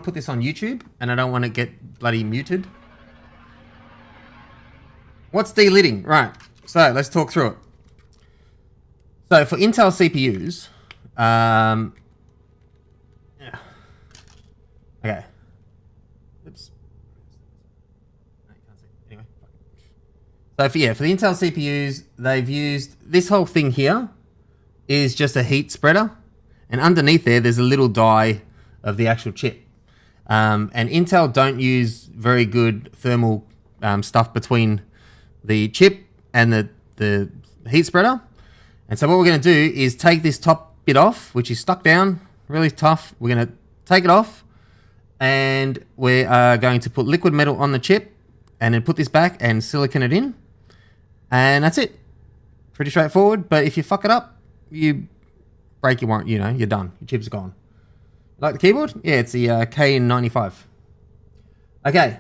to put this on YouTube, and I don't want to get bloody muted. What's delidding? Right. So let's talk through it. So for Intel CPUs, yeah. Okay. Oops. No, you can't see. Anyway. So for the Intel CPUs, they've used this whole thing here is just a heat spreader, and underneath there's a little die of the actual chip. And Intel don't use very good thermal stuff between the chip and the heat spreader. And so what we're going to do is take this top bit off, which is stuck down, really tough. We're going to take it off, and we are going to put liquid metal on the chip, and then put this back and silicon it in. And that's it. Pretty straightforward, but if you fuck it up, you break your warrant, you're done. Your chip's gone. Like the keyboard? Yeah, it's the K95. Okay.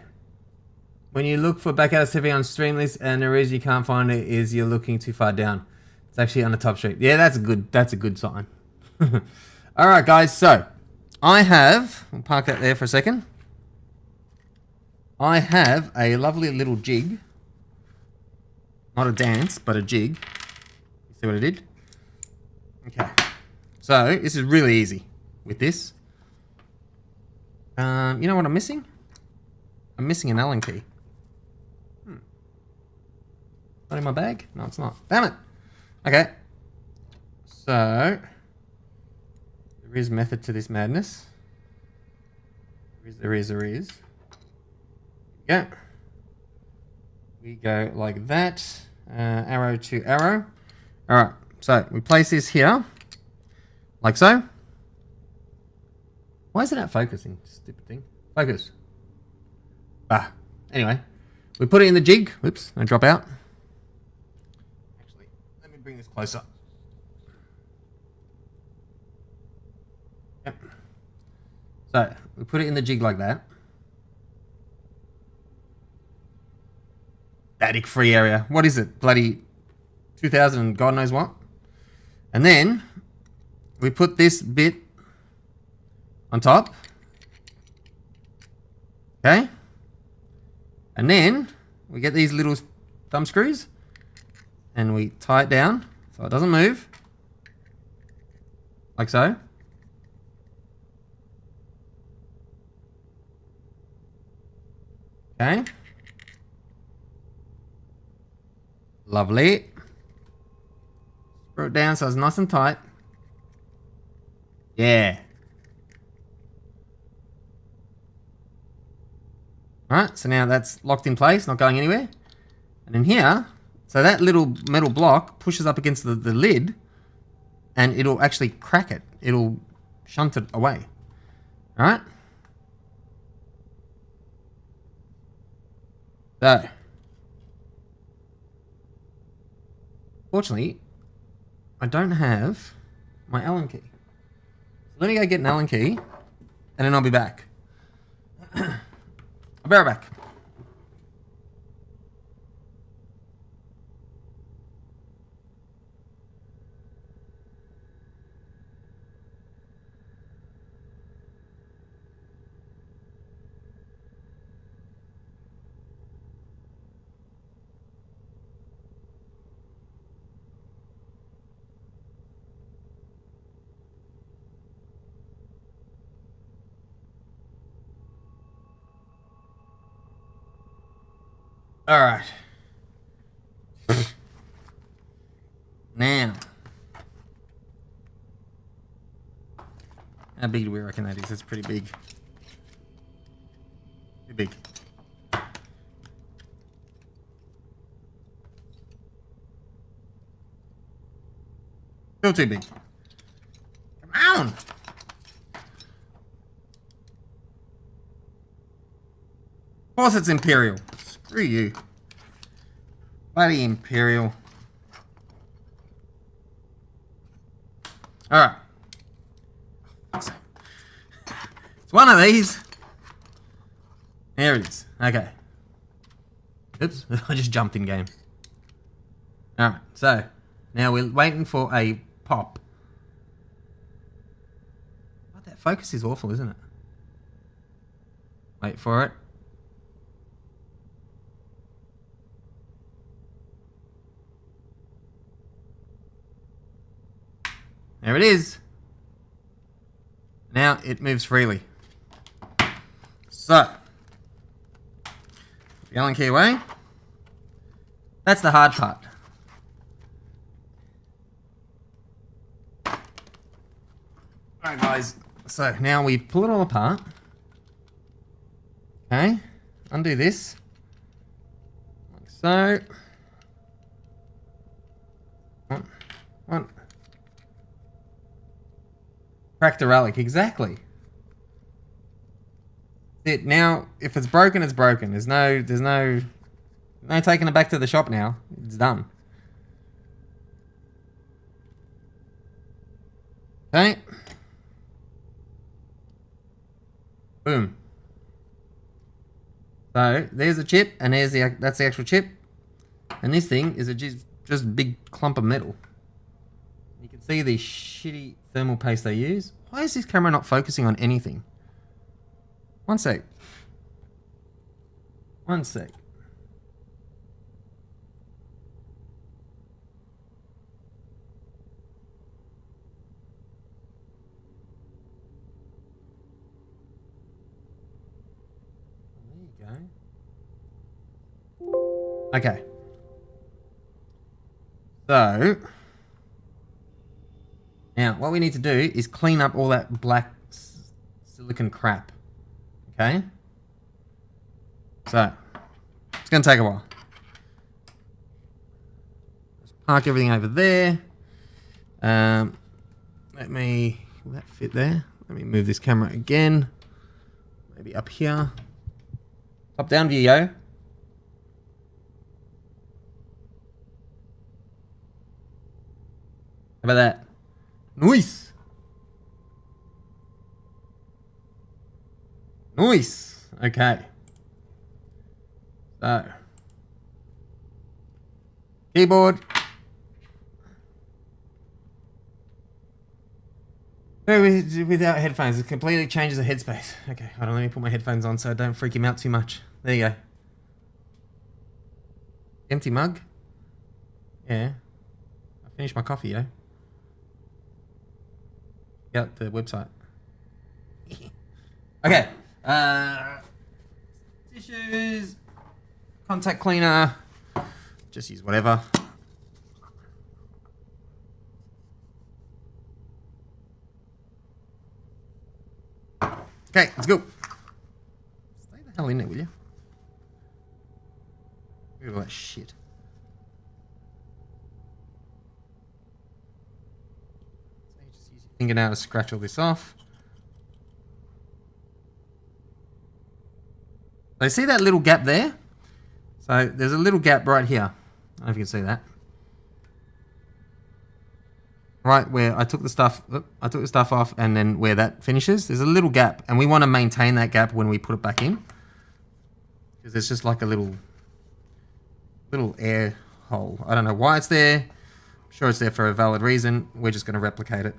When you look for Backout TV on Streamlist and the reason you can't find it is you're looking too far down. It's actually on the top street. Yeah, that's a good sign. Alright guys, so we'll park that there for a second. I have a lovely little jig. Not a dance, but a jig. You see what I did? Okay. So, this is really easy with this. You know what I'm missing? I'm missing an Allen key. Not in my bag? No, it's not. Damn it. Okay. So, there is method to this madness. There is. Yeah. We go like that. Arrow to arrow. Alright. So, we place this here. Like so. Why is it not focusing? Stupid thing. Focus. Anyway. We put it in the jig. Oops. Don't drop out. Bring this closer. Yep. So, we put it in the jig like that. Static free area. What is it? Bloody 2000 God knows what. And then, we put this bit on top. Okay. And then, we get these little thumb screws. And we tie it down so it doesn't move. Like so. Okay. Lovely. Screw it down so it's nice and tight. Yeah. Alright, so now that's locked in place, not going anywhere. And in here, so that little metal block pushes up against the lid, and it'll actually crack it. It'll shunt it away. Alright? So, fortunately, I don't have my Allen key. So let me go get an Allen key, and then I'll be back. I'll be right back. All right. Now, how big do we reckon that is? It's pretty big. Too big. Still too big. Come on. Of course it's Imperial. Screw you. Bloody Imperial. Alright. It's one of these. There it is. Okay. Oops. I just jumped in game. Alright. So, now we're waiting for a pop. Oh, that focus is awful, isn't it? Wait for it. There it is. Now it moves freely. So, the Allen key away. That's the hard part. Alright guys, so now we pull it all apart. Okay, undo this. Like so. One. Crack the relic, exactly. It now, if it's broken, it's broken. There's no taking it back to the shop now. It's done. Okay. Boom. So there's a chip, and that's the actual chip, and this thing is just a big clump of metal. You can see the shitty thermal paste they use. Why is this camera not focusing on anything? One sec. One sec. There you go. Okay. So, now what we need to do is clean up all that black silicon crap. Okay? So, it's going to take a while. Just park everything over there. Will that fit there? Let me move this camera again. Maybe up here. Top down view, yo. How about that? Nice. Nice. Okay. So. Keyboard. Without headphones, it completely changes the headspace. Okay, hold on, let me put my headphones on so I don't freak him out too much. There you go. Empty mug? Yeah. I finished my coffee, yo. Out the website. Okay. Tissues. Contact cleaner. Just use whatever. Okay, let's go. Stay the hell in there, will you? Look at all that shit. So you just use your finger now to scratch all this off. So you see that little gap there? So there's a little gap right here. I don't know if you can see that. Right where I took the stuff off, and then where that finishes, there's a little gap, and we want to maintain that gap when we put it back in, because there's just like a little air hole. I don't know why it's there. I'm sure it's there for a valid reason. We're just going to replicate it.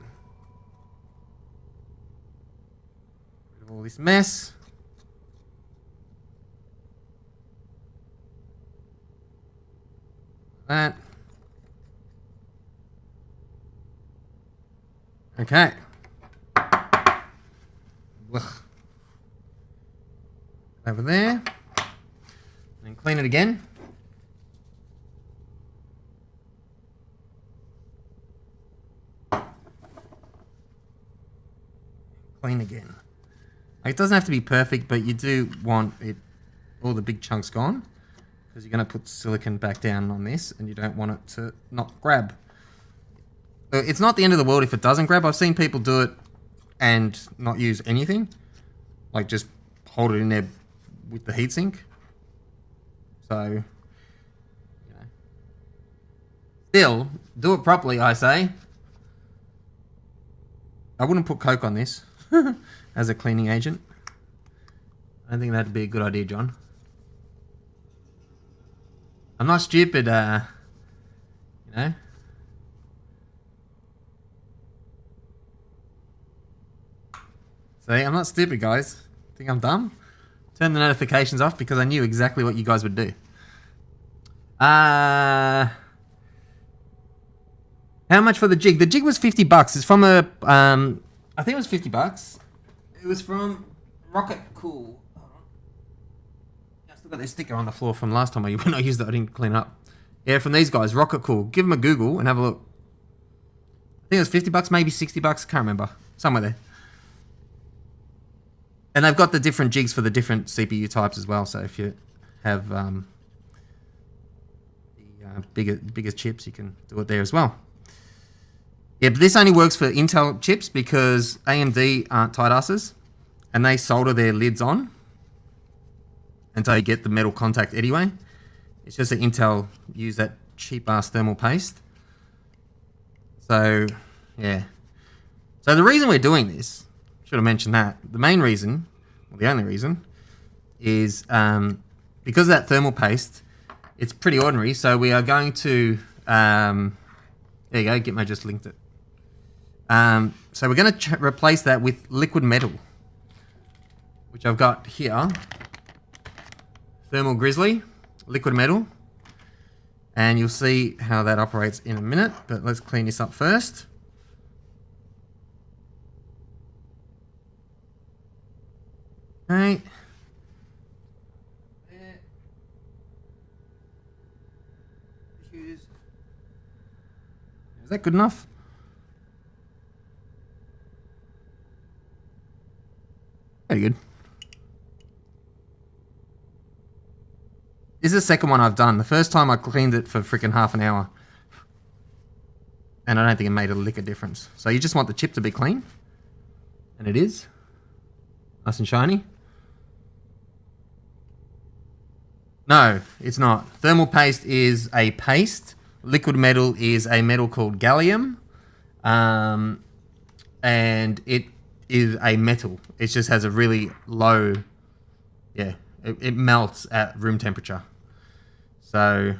Rid of all this mess. That. Okay. Ugh. Over there. And clean it again. Clean again. It doesn't have to be perfect, but you do want it, all the big chunks gone, because you're going to put silicon back down on this, and you don't want it to not grab. It's not the end of the world if it doesn't grab. I've seen people do it and not use anything. Like just hold it in there with the heatsink. So, you know. Still, do it properly, I say. I wouldn't put Coke on this as a cleaning agent. I don't think that'd be a good idea, John. I'm not stupid, you know. See, I'm not stupid, guys. Think I'm dumb? Turn the notifications off because I knew exactly what you guys would do. How much for the jig? The jig was $50. It's from a, I think it was $50. It was from Rocket Cool. I still got this sticker on the floor from last time when I used it. I didn't clean it up. Yeah, from these guys, Rocket Cool. Give them a Google and have a look. I think it was $50, maybe $60. Can't remember. Somewhere there. And they've got the different jigs for the different CPU types as well. So if you have the bigger chips, you can do it there as well. Yeah, but this only works for Intel chips because AMD aren't tight asses and they solder their lids on until you get the metal contact anyway. It's just that Intel use that cheap ass thermal paste. So, yeah. So the reason we're doing this, should have mentioned that, the main reason, or the only reason, is because of that thermal paste, it's pretty ordinary. So we are going to, there you go, Gitmo just linked it. So we're going to replace that with liquid metal, which I've got here. Thermal Grizzly, liquid metal. And you'll see how that operates in a minute, but let's clean this up first. Okay. Is that good enough? Very good. This is the second one I've done. The first time I cleaned it for freaking half an hour. And I don't think it made a lick of difference. So you just want the chip to be clean. And it is. Nice and shiny. No, it's not. Thermal paste is a paste. Liquid metal is a metal called gallium. And it is a metal. It just has a really low... Yeah, it melts at room temperature. So...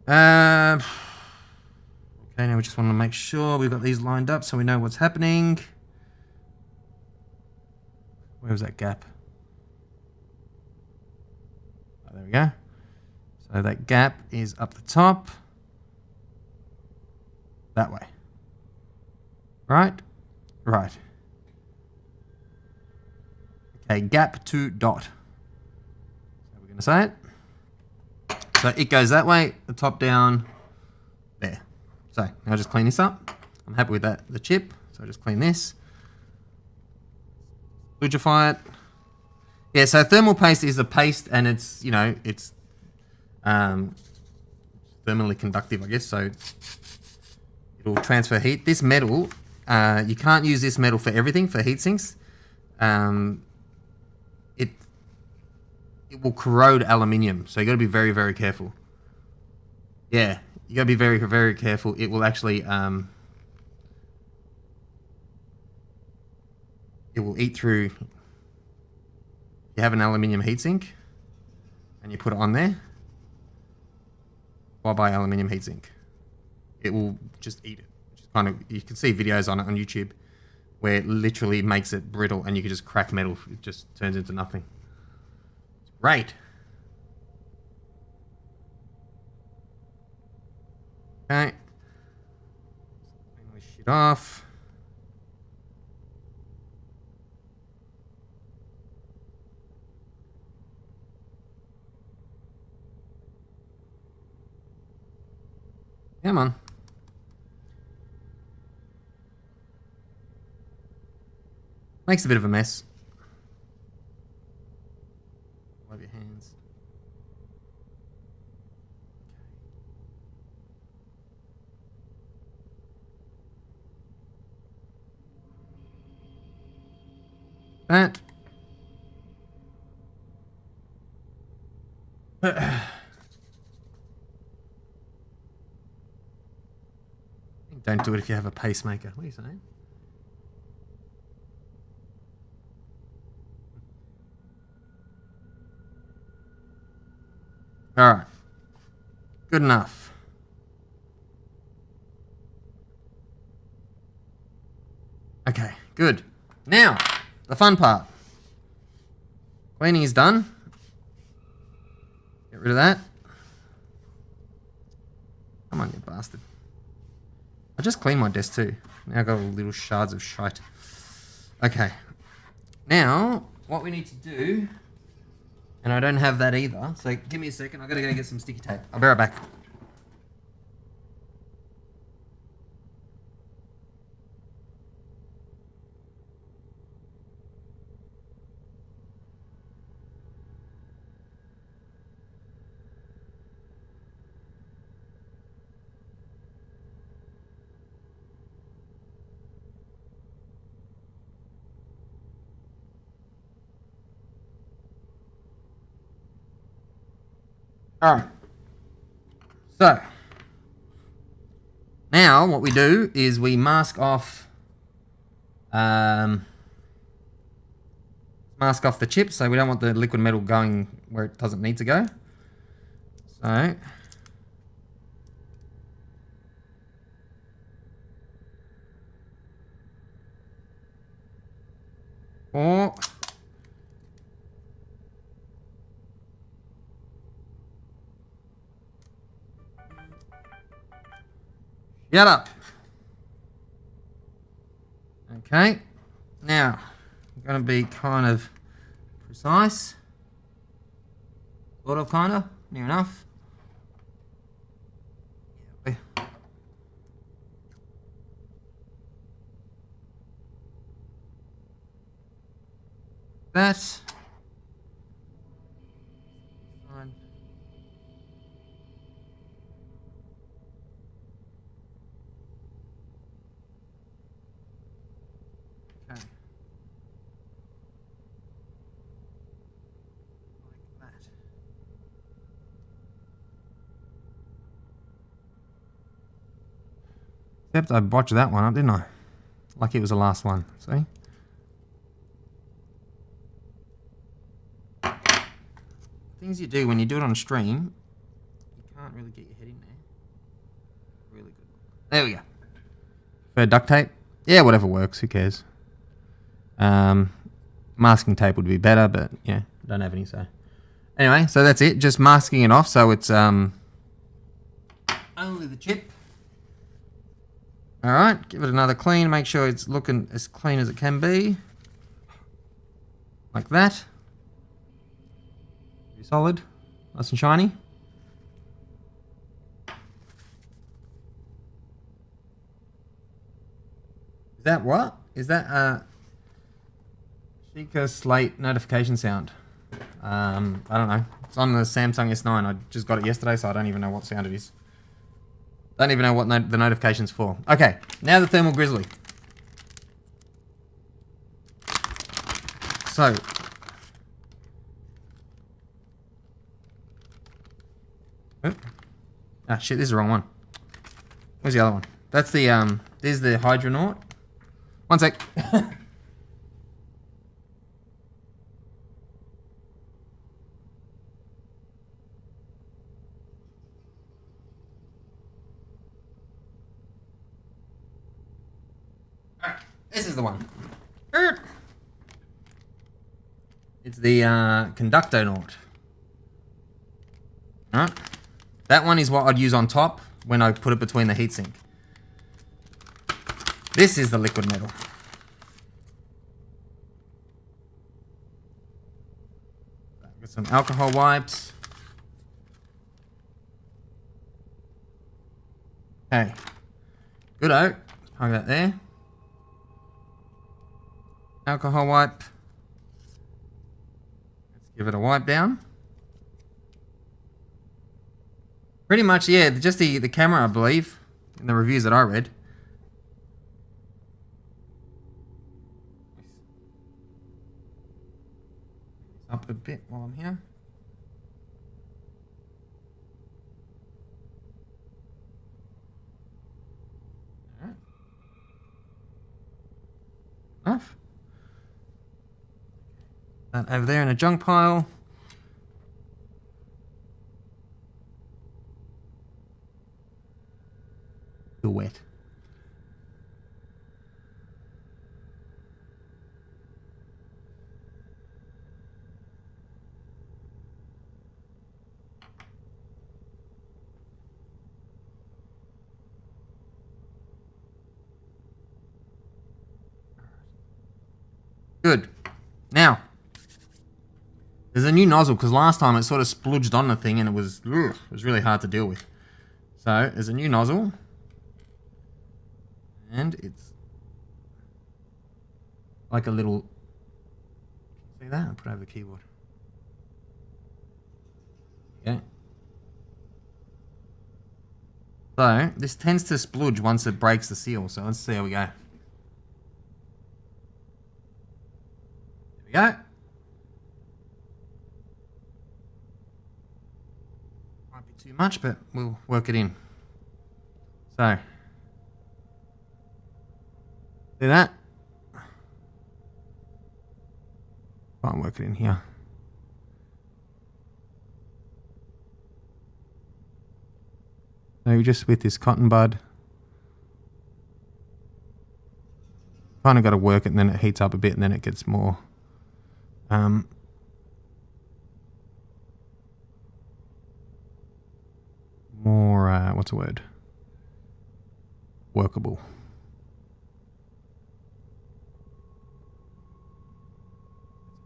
okay, now we just want to make sure we've got these lined up so we know what's happening. Where was that gap? Oh, there we go. So that gap is up the top. That way. Right? Right. Okay, gap to dot. So we're going to say it. So it goes that way, the top down, there. So now I'll just clean this up. I'm happy with that, the chip. So I'll just clean this. Fluidify it. Yeah, so thermal paste is a paste and it's, you know, it's thermally conductive, I guess. So it'll transfer heat. This metal, you can't use this metal for everything, for heat sinks. It will corrode aluminium, so you got to be very, very careful. Yeah, you got to be very, very careful. It will actually, it will eat through. You have an aluminium heatsink, and you put it on there. Bye-bye aluminium heatsink. It will just eat it. Just kind of, you can see videos on it on YouTube where it literally makes it brittle, and you can just crack metal. It just turns into nothing. Right. Okay. Clean this shit off. Come on. Makes a bit of a mess. Wipe your hands. That. Don't do it if you have a pacemaker. What are you saying? All right. Good enough. Okay, good. Now, the fun part. Cleaning is done. Get rid of that. Come on, you bastard. I just cleaned my desk too. Now I've got little shards of shite. Okay. Now, what we need to do... And I don't have that either. So give me a second. I've got to go get some sticky tape. I'll be right back. Alright. So, now what we do is we mask off the chip, so we don't want the liquid metal going where it doesn't need to go. So, or shut up. Okay. Now, I'm going to be kind of precise. Sort of, kind of. Near enough. That. Except I botched that one up, didn't I? Like it was the last one. See? Things you do when you do it on stream, you can't really get your head in there. Really good. There we go. For duct tape? Yeah, whatever works. Who cares? Masking tape would be better, but yeah, don't have any, so. Anyway, so that's it. Just masking it off so it's only the chip. Alright, give it another clean. Make sure it's looking as clean as it can be. Like that. Be solid. Nice and shiny. Is that what? Is that a Sheikah Slate notification sound? I don't know. It's on the Samsung S9. I just got it yesterday, so I don't even know what sound it is. Don't even know what the notification's for. Okay, now the Thermal Grizzly. So. Oh. Ah, shit, this is the wrong one. Where's the other one? That's the, there's the Hydronaut. One sec. This is the one. It's the Conductonaut. Alright. That one is what I'd use on top when I put it between the heatsink. This is the liquid metal. Got some alcohol wipes. Okay. Good-o. Let's plug that there. Alcohol wipe. Let's give it a wipe down. Pretty much, yeah, just the camera, I believe, in the reviews that I read. Up a bit while I'm here. All right. Enough. That over there in a junk pile. Still wet. Good. Now, there's a new nozzle because last time it sort of spludged on the thing and it was really hard to deal with. So there's a new nozzle, and it's like a little. See that? I'll put it over the keyboard. Okay. So this tends to spludge once it breaks the seal. So let's see how we go. There we go. Too much, but we'll work it in. So, see that? I'll work it in here. So just with this cotton bud, kind of got to work it, and then it heats up a bit, and then it gets more. What's the word? Workable.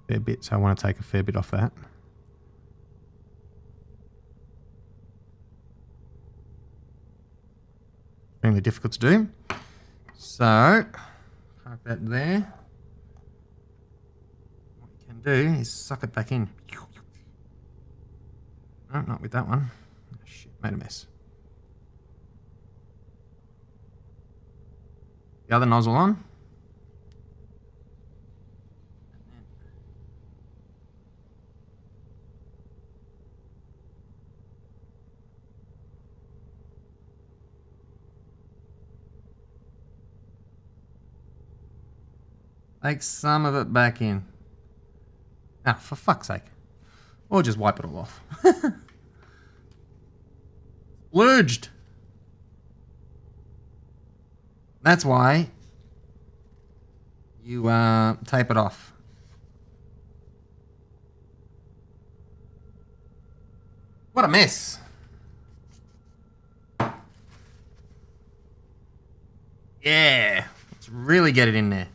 Fair bit, so I want to take a fair bit off that. Extremely difficult to do. So, park that there. What you can do is suck it back in. No, not with that one. Oh, shit, made a mess. The other nozzle on. Take some of it back in. Ah, for fuck's sake. Or just wipe it all off. Splurged. That's why you tape it off. What a mess. Yeah. Let's really get it in there.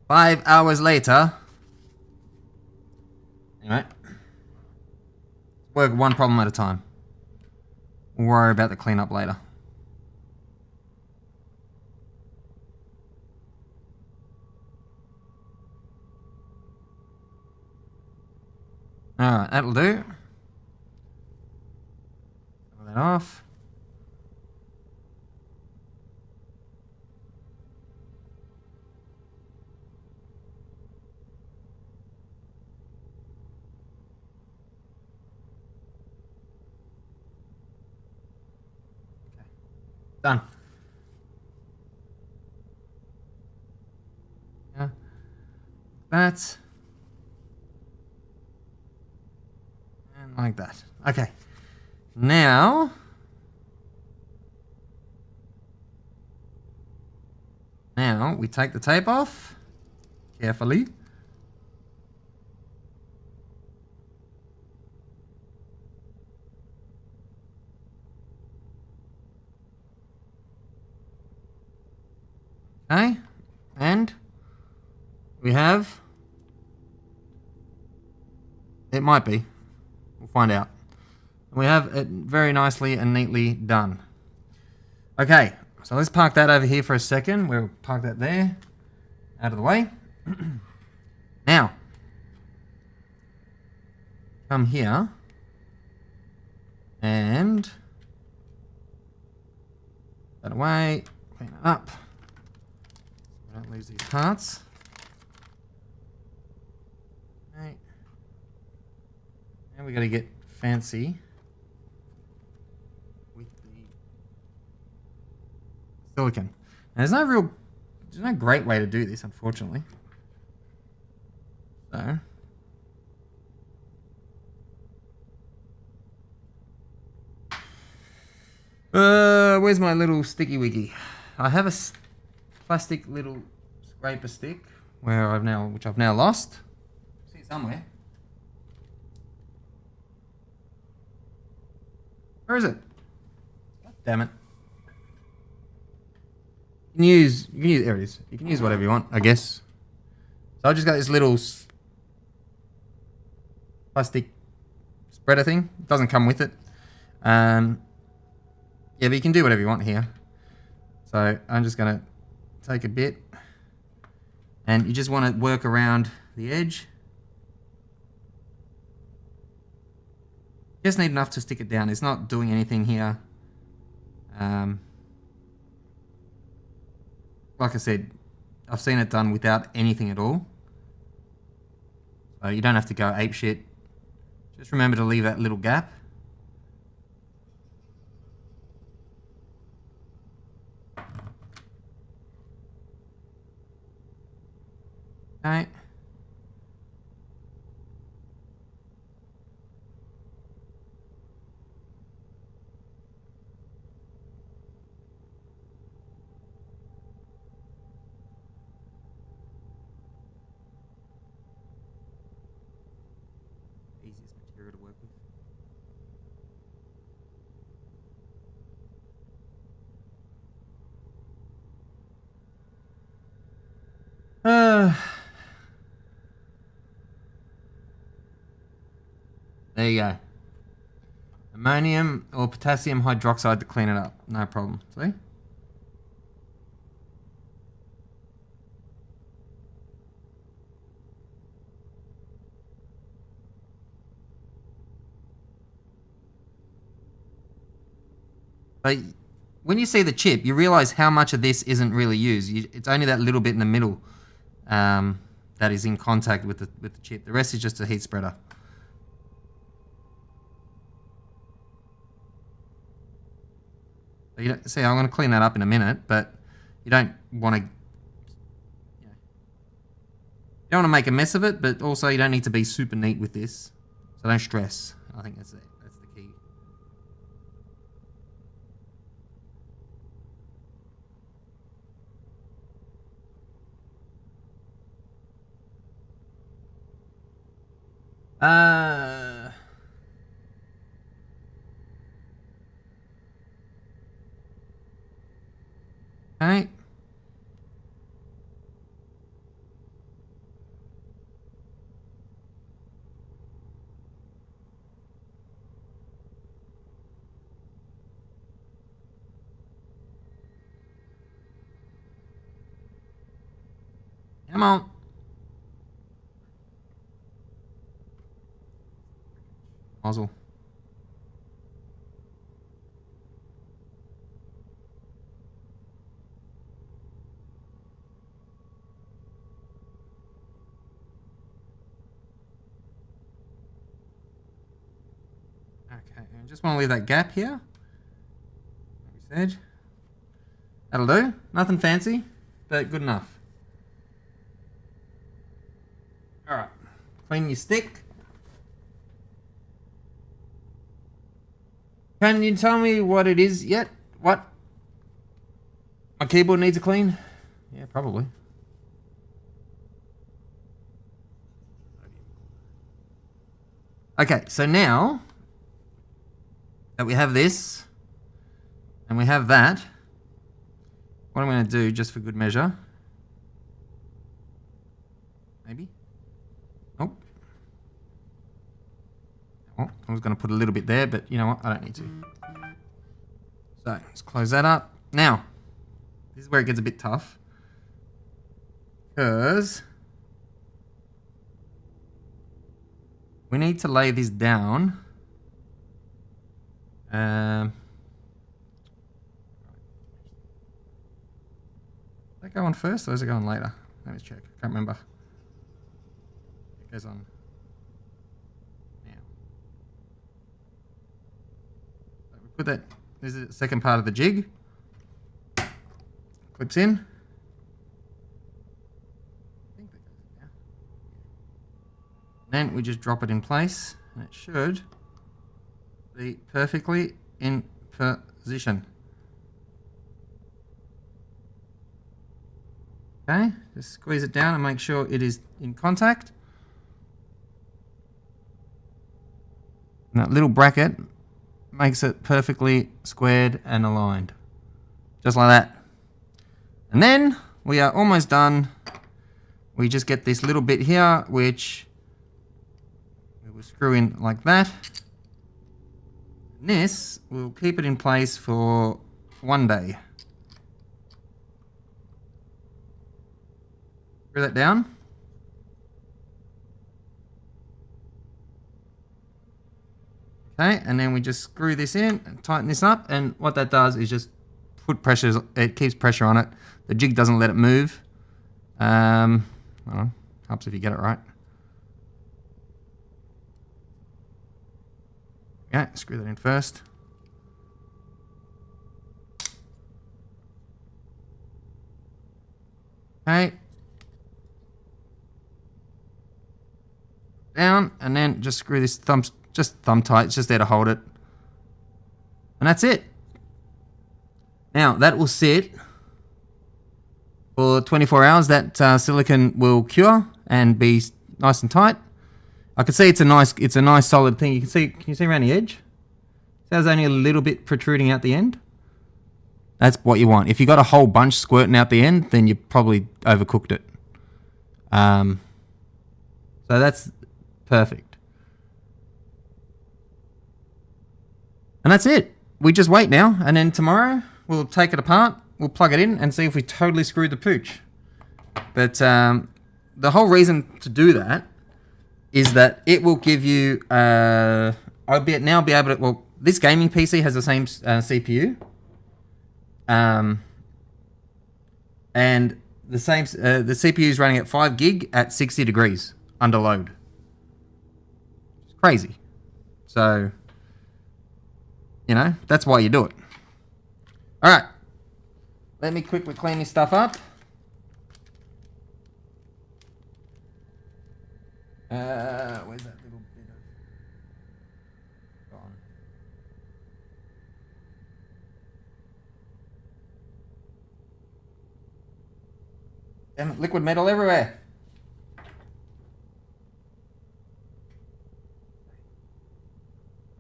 Five hours later. Anyway. Work one problem at a time. We'll worry about the cleanup later. Alright, that'll do. Pull that off. Done. Yeah. That. And like that. Okay. Now. Now we take the tape off. Carefully. Okay, and we have, it might be, we'll find out. We have it very nicely and neatly done. Okay, so let's park that over here for a second. We'll park that there, out of the way. Now, come here, and that away, clean it up. Don't lose these parts. Right. Now we got to get fancy with the silicone. Now, there's no great way to do this, unfortunately. So, where's my little sticky wiggy? I have a plastic little scraper stick which I've now lost. See it somewhere. Where is it? God damn it. there it is. You can use whatever you want, I guess. So I just got this little plastic spreader thing. It doesn't come with it. Yeah, but you can do whatever you want here. So I'm just gonna take a bit, and you just want to work around the edge. Just need enough to stick it down. It's not doing anything here. Like I said, I've seen it done without anything at all. So you don't have to go ape shit. Just remember to leave that little gap. Okay. Easiest material to work with. There you go. Ammonium or potassium hydroxide to clean it up. No problem. See? But when you see the chip, you realize how much of this isn't really used. It's only that little bit in the middle that is in contact with the chip. The rest is just a heat spreader. So you don't, see, I'm going to clean that up in a minute, but you don't want to. You don't want to make a mess of it, but also you don't need to be super neat with this. So don't stress. I think that's it. That's the key. Okay. Come on. Muzzle. Okay, and just want to leave that gap here. Like we said. That'll do. Nothing fancy, but good enough. Alright. Clean your stick. Can you tell me what it is yet? What? My keyboard needs a clean? Yeah, probably. Okay, so now that we have this and we have that, what I'm going to do just for good measure, maybe. Oh. Oh, I was going to put a little bit there, but you know what? I don't need to. So let's close that up. Now, this is where it gets a bit tough, because we need to lay this down. Does that go on first or does it go on later? Let me check. Can't remember. It goes on now. So we put that. This is the second part of the jig. Clips in. I think that goes in now. Then we just drop it in place, and it should be perfectly in position. Okay, just squeeze it down and make sure it is in contact. And that little bracket makes it perfectly squared and aligned. Just like that. And And then we are almost done. We just get this little bit here, which we will screw in like that. And this will keep it in place for 1 day. Screw that down. Okay, and then we just screw this in and tighten this up, and what that does is just put pressure, it keeps pressure on it. The jig doesn't let it move. I don't know, helps if you get it right. Okay, screw that in first. Okay. Down, and then just screw this thumb tight. It's just there to hold it. And that's it. Now, that will sit for 24 hours. That silicone will cure and be nice and tight. I can see it's a nice solid thing. Can you see around the edge? There's only a little bit protruding out the end. That's what you want. If you got a whole bunch squirting out the end, then you probably overcooked it. So that's perfect. And that's it. We just wait now, and then tomorrow we'll take it apart, we'll plug it in, and see if we totally screwed the pooch. But the whole reason to do that is that it will give you, I'll be able to, well, this gaming PC has the same CPU. And the CPU is running at 5 gig at 60 degrees under load. It's crazy. So, you know, that's why you do it. All right. Let me quickly clean this stuff up. Where's that little bit of... Gone. Damn it, liquid metal everywhere.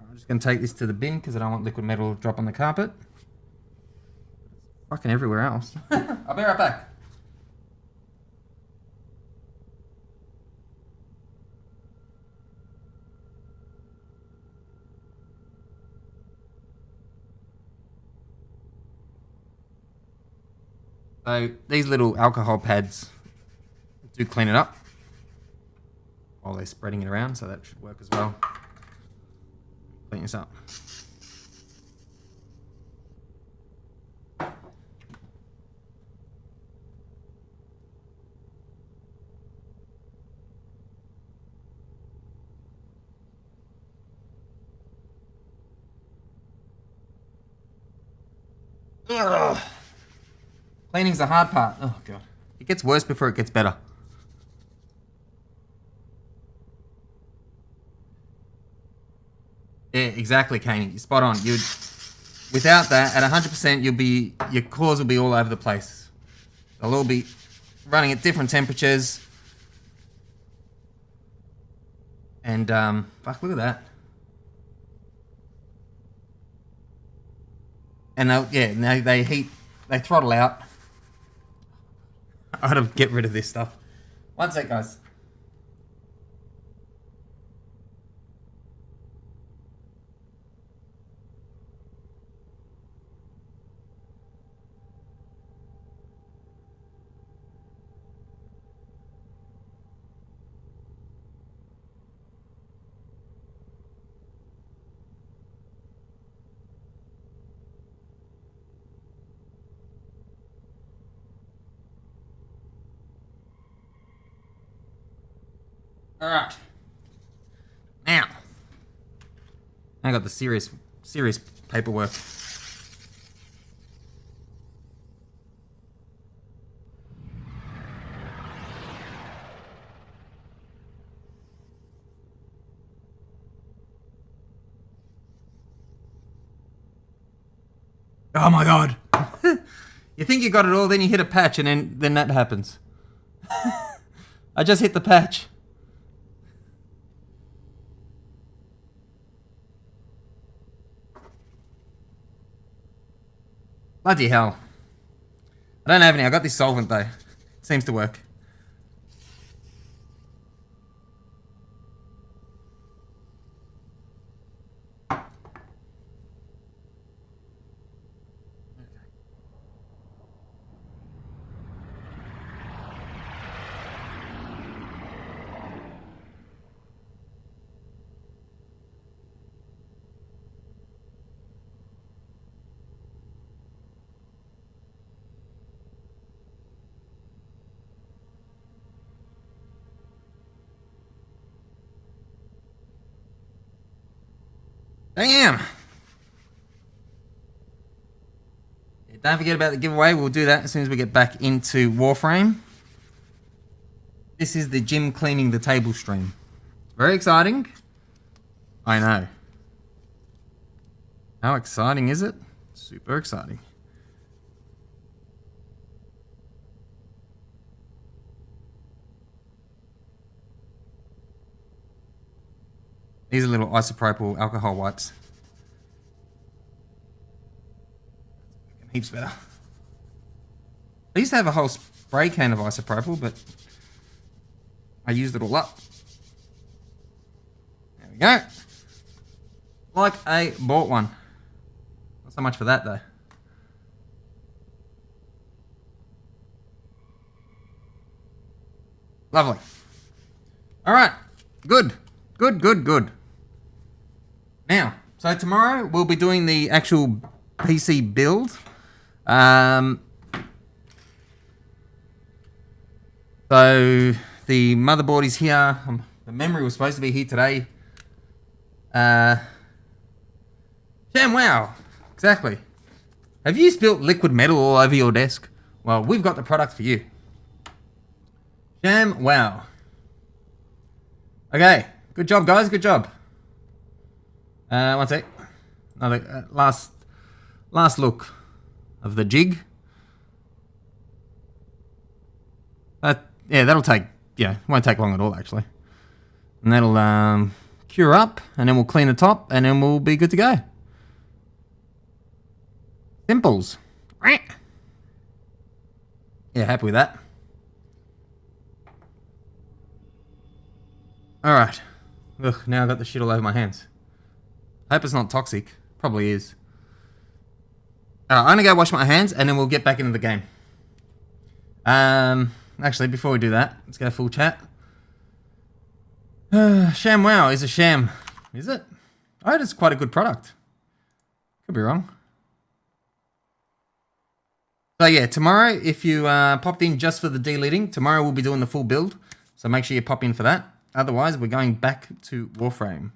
I'm just going to take this to the bin because I don't want liquid metal to drop on the carpet. It's fucking everywhere else. I'll be right back. So these little alcohol pads do clean it up while they're spreading it around, so that should work as well. Clean this up. Ugh. Cleaning's the hard part. Oh, God. It gets worse before it gets better. Yeah, exactly, Caney. You're spot on. Without that, at 100%, your cores will be all over the place. They'll all be running at different temperatures. And, fuck, look at that. And they throttle out. I gotta get rid of this stuff. One sec, guys. All right. Now, I got the serious paperwork. Oh my God. You think you got it all, then you hit a patch, and then that happens. I just hit the patch. Bloody hell. I don't have any. I got this solvent though. Seems to work. Damn. Yeah, don't forget about the giveaway. We'll do that as soon as we get back into Warframe. This is the gym cleaning the table stream. Very exciting. I know. How exciting is it? Super exciting. These are little isopropyl alcohol wipes. Heaps better. I used to have a whole spray can of isopropyl, but I used it all up. There we go. Like I bought one. Not so much for that though. Lovely. All right. Good. Good. Now, so tomorrow we'll be doing the actual PC build. So the motherboard is here. The memory was supposed to be here today. Wow. Exactly. Have you spilt liquid metal all over your desk? Well, we've got the product for you. Wow. Okay. Good job, guys. Good job. One sec. Another last look of the jig. Yeah, that'll take. Yeah, it won't take long at all actually. And that'll cure up, and then we'll clean the top, and then we'll be good to go. Simples. Yeah, happy with that. All right. Ugh, now I've got the shit all over my hands. Hope it's not toxic. Probably is. I'm gonna go wash my hands and then we'll get back into the game. Actually, before we do that, let's go full chat. ShamWow is a sham. Is it? I heard it's quite a good product. Could be wrong. So yeah, tomorrow, if you popped in just for the deleting, tomorrow we'll be doing the full build. So make sure you pop in for that. Otherwise, we're going back to Warframe.